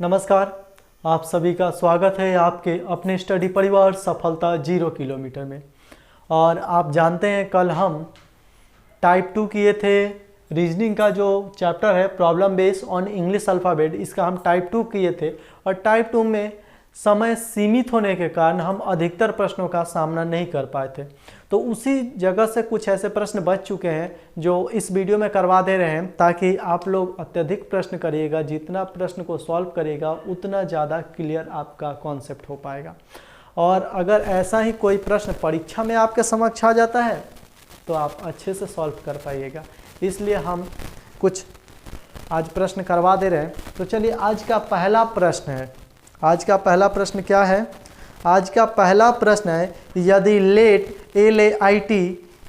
नमस्कार, आप सभी का स्वागत है आपके अपने स्टडी परिवार सफलता 0 किलोमीटर में। और आप जानते हैं कल हम टाइप 2 किए थे। रीजनिंग का जो चैप्टर है problem based on English alphabet, इसका हम टाइप 2 किए थे। और टाइप 2 में समय सीमित होने के कारण हम अधिकतर प्रश्नों का सामना नहीं कर पाए थे। तो उसी जगह से कुछ ऐसे प्रश्न बच चुके हैं जो इस वीडियो में करवा दे रहे हैं, ताकि आप लोग अत्यधिक प्रश्न करिएगा। जितना प्रश्न को सॉल्व करेगा उतना ज़्यादा क्लियर आपका कॉन्सेप्ट हो पाएगा। और अगर ऐसा ही कोई प्रश्न परीक्षा में आपके समक्ष आ जाता है तो आप अच्छे से सॉल्व कर पाइएगा। इसलिए हम कुछ आज प्रश्न करवा दे रहे हैं। तो चलिए, आज का पहला प्रश्न है। आज का पहला प्रश्न क्या है? आज का पहला प्रश्न है, यदि लेट LAIT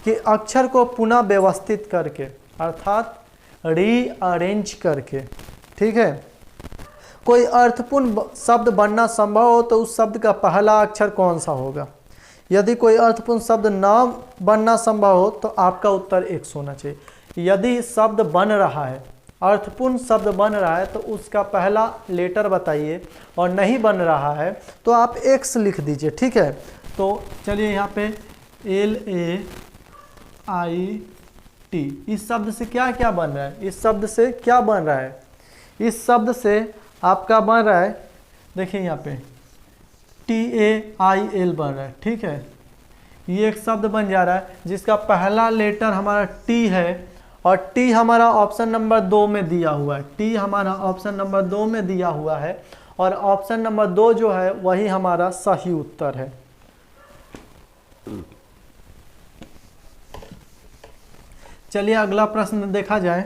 के अक्षर को पुनः व्यवस्थित करके अर्थात रीअरेंज करके, ठीक है, कोई अर्थपूर्ण शब्द बनना संभव हो तो उस शब्द का पहला अक्षर कौन सा होगा? यदि कोई अर्थपूर्ण शब्द ना बनना संभव हो तो आपका उत्तर X होना चाहिए। यदि शब्द बन रहा है, अर्थपूर्ण शब्द बन रहा है, तो उसका पहला लेटर बताइए, और नहीं बन रहा है तो आप X लिख दीजिए, ठीक है। तो चलिए, यहाँ पे LAIT, इस शब्द से क्या क्या बन रहा है? इस शब्द से क्या बन रहा है? इस शब्द से आपका बन रहा है, देखिए यहाँ पे TAIL बन रहा है, ठीक है। ये एक शब्द बन जा रहा है जिसका पहला लेटर हमारा T है, और T हमारा ऑप्शन नंबर 2 में दिया हुआ है। T हमारा ऑप्शन नंबर 2 में दिया हुआ है, और ऑप्शन नंबर 2 जो है वही हमारा सही उत्तर है। चलिए, अगला प्रश्न देखा जाए।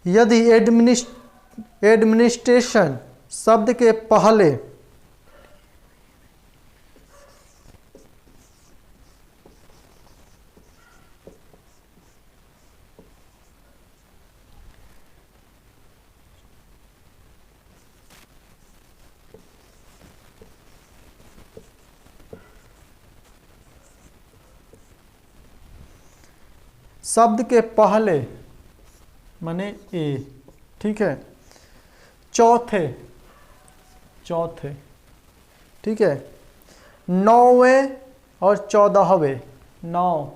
यदि एडमिनिस्ट्रेशन शब्द के पहले शब्द के पहले माने ए, ठीक है, चौथे, ठीक है, 9वें और 14वें, 9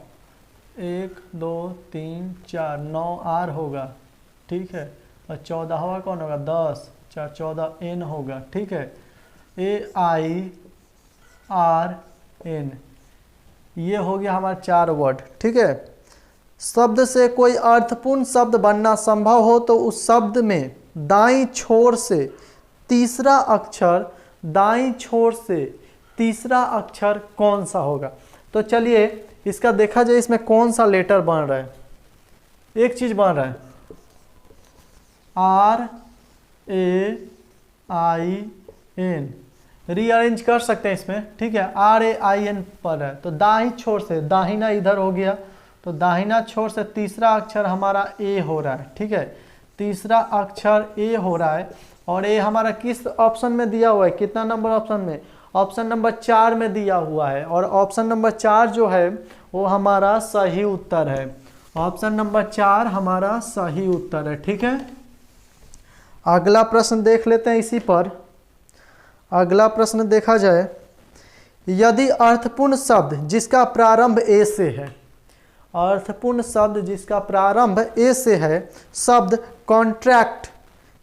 1 2 3 4 9 R होगा, ठीक है, और 14वां कौन होगा? 10 4 14 N होगा, ठीक है। AIRN, ये हो गया हमारा 4 वर्ड, ठीक है। शब्द से कोई अर्थपूर्ण शब्द बनना संभव हो तो उस शब्द में दाईं छोर से तीसरा अक्षर कौन सा होगा? तो चलिए, इसका देखा जाए, इसमें कौन सा लेटर बन रहा है? एक चीज बन रहा है, RAIN, रीअरेंज कर सकते हैं इसमें, ठीक है। RAIN पर है तो दाईं छोर से, दाहिना इधर हो गया, तो दाहिना छोर से तीसरा अक्षर हमारा A हो रहा है, ठीक है। तीसरा अक्षर A हो रहा है, और A हमारा किस ऑप्शन में दिया हुआ है? कितना नंबर ऑप्शन में? ऑप्शन नंबर 4 में दिया हुआ है, और ऑप्शन नंबर 4 जो है वो हमारा सही उत्तर है। ऑप्शन नंबर 4 हमारा सही उत्तर है, ठीक है। अगला प्रश्न देख लेते हैं इसी पर। अगला प्रश्न देखा जाए, यदि अर्थपूर्ण शब्द जिसका प्रारंभ A से है, अर्थपूर्ण शब्द जिसका प्रारंभ A से है, शब्द कॉन्ट्रैक्ट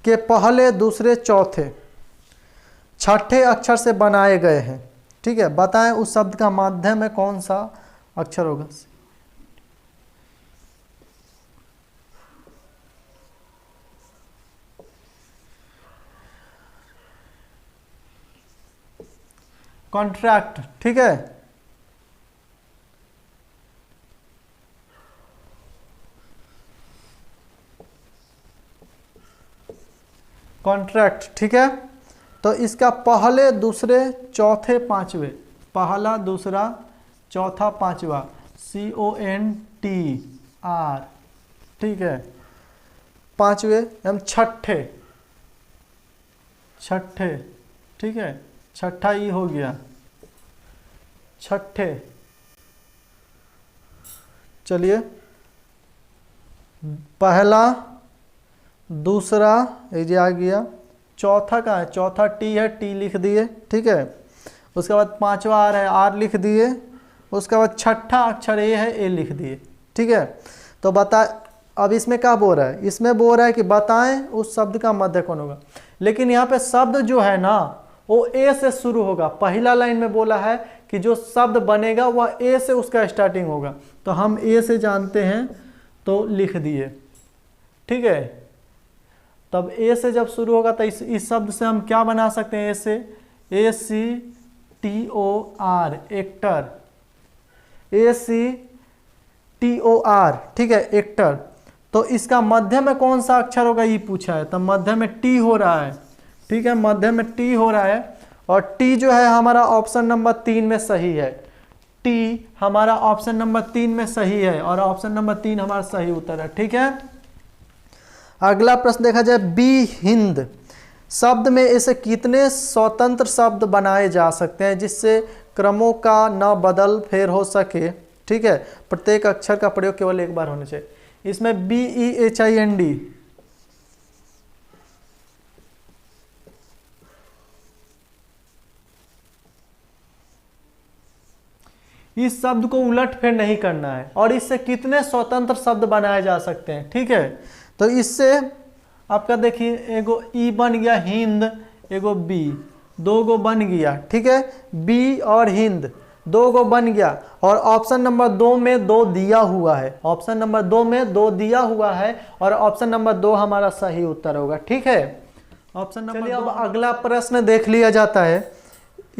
के पहले, दूसरे, चौथे, छठे अक्षर से बनाए गए हैं, ठीक है, बताएं उस शब्द का माध्यम में कौन सा अक्षर होगा? कॉन्ट्रैक्ट, ठीक है। कॉन्ट्रैक्ट, ठीक है। तो इसका पहले, दूसरे, चौथे, पांचवे, पहला, दूसरा, चौथा, पांचवा, CONTR, ठीक है। पांचवे एवं छठे, ठीक है, छठा ई हो गया, छठे। चलिए पहला, दूसरा, ये आ गया, चौथा कहाँ है, चौथा टी है, टी लिख दिए, ठीक है। उसके बाद पांचवा आर है, आर लिख दिए। उसके बाद छठा अक्षर ए है, ए लिख दिए, ठीक है। तो बता, अब इसमें क्या बोल रहा है, इसमें बोल रहा है कि बताएं उस शब्द का मध्य कौन होगा। लेकिन यहाँ पे शब्द जो है ना वो ए से शुरू होगा। पहला लाइन में बोला है कि जो शब्द बनेगा वह ए से उसका स्टार्टिंग होगा, तो हम ए से जानते हैं तो लिख दिए, ठीक है। तब ए से जब शुरू होगा तो इस शब्द से हम क्या बना सकते हैं, ए से, ACTOR, एक्टर, ACTOR, ठीक है, एक्टर। तो इसका मध्य में कौन सा अक्षर होगा ये पूछा है, तो मध्य में टी हो रहा है, ठीक है, मध्य में टी हो रहा है। और टी जो है हमारा ऑप्शन नंबर 3 में सही है, टी हमारा ऑप्शन नंबर 3 में सही है और ऑप्शन नंबर 3 हमारा सही उत्तर है, ठीक है। अगला प्रश्न देखा जाए, बी हिंद शब्द में ऐसे कितने स्वतंत्र शब्द बनाए जा सकते हैं जिससे क्रमों का न बदल फेर हो सके, ठीक है। प्रत्येक अक्षर का प्रयोग केवल एक बार होना चाहिए। इसमें BEHIND, इस शब्द को उलट फेर नहीं करना है। और इससे कितने स्वतंत्र शब्द बनाए जा सकते हैं, ठीक है। तो इससे आपका देखिए, एगो ई बन गया हिंद, एगो बी, दो गो बन गया, ठीक है, बी और हिंद दो गो बन गया। और ऑप्शन नंबर 2 में 2 दिया हुआ है, ऑप्शन नंबर 2 में 2 दिया हुआ है और ऑप्शन नंबर 2 हमारा सही उत्तर होगा, ठीक है। ऑप्शन नंबर, चलिए अब अगला प्रश्न देख लिया जाता है।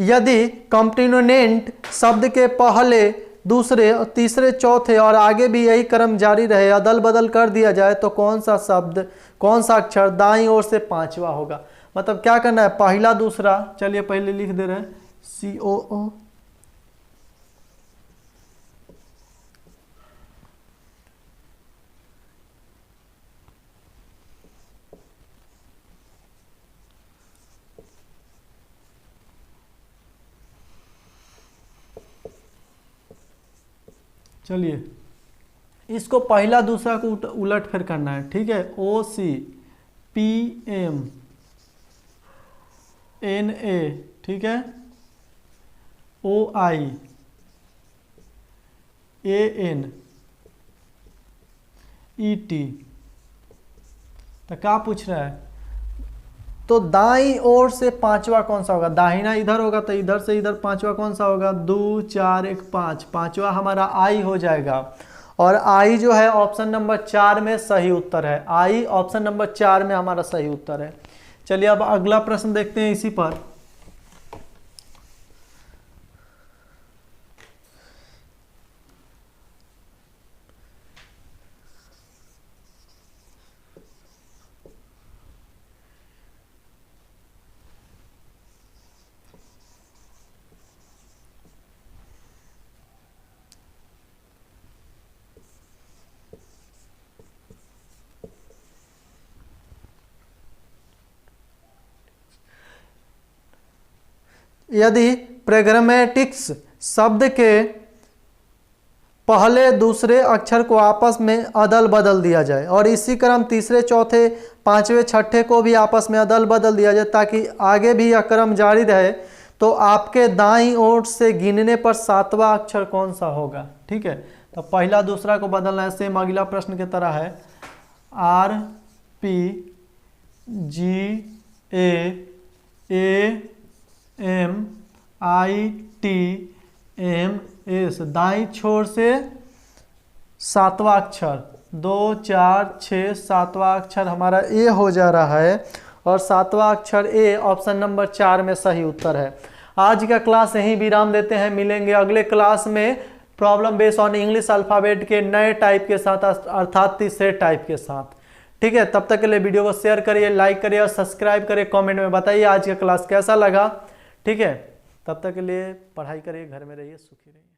यदि कॉम्टिनेंट शब्द के पहले, दूसरे, तीसरे, चौथे और आगे भी यही क्रम जारी रहे, अदल बदल कर दिया जाए तो कौन सा शब्द, कौन सा अक्षर दाईं ओर से पांचवा होगा। मतलब क्या करना है, पहला, दूसरा, चलिए पहले लिख दे रहे हैं COO, चलिए इसको पहला दूसरा को उलट फिर करना है, ठीक है। OCPMNA, ठीक है, OIANET। तो क्या पूछ रहा है, तो दाईं ओर से पांचवा कौन सा होगा, दाहिना इधर होगा तो इधर से इधर पांचवा कौन सा होगा, 2 4 1 5, पांचवा हमारा आई हो जाएगा। और आई जो है ऑप्शन नंबर 4 में सही उत्तर है, आई ऑप्शन नंबर 4 में हमारा सही उत्तर है। चलिए अब अगला प्रश्न देखते हैं इसी पर। यदि प्रेग्रामेटिक्स शब्द के पहले दूसरे अक्षर को आपस में अदल बदल दिया जाए और इसी क्रम तीसरे, चौथे, पांचवें, छठे को भी आपस में अदल बदल दिया जाए ताकि आगे भी यह क्रम जारी रहे, तो आपके दाईं ओर से गिनने पर सातवां अक्षर कौन सा होगा, ठीक है। तो पहला दूसरा को बदलना है, सेम अगला प्रश्न की तरह है, RPGAAMITMS, दाईं छोर से सातवां अक्षर, 2 4 6, सातवां अक्षर हमारा ए हो जा रहा है और सातवां अक्षर ए ऑप्शन नंबर 4 में सही उत्तर है। आज का क्लास यहीं विराम देते हैं, मिलेंगे अगले क्लास में problem based on English alphabet के नए टाइप के साथ, अर्थात तीसरे टाइप के साथ, ठीक है। तब तक के लिए वीडियो को शेयर करिए, लाइक करिए और सब्सक्राइब करिए, कमेंट में बताइए आज का क्लास कैसा लगा, ठीक है। तब तक के लिए पढ़ाई करिए, घर में रहिए, सुखी रहिए।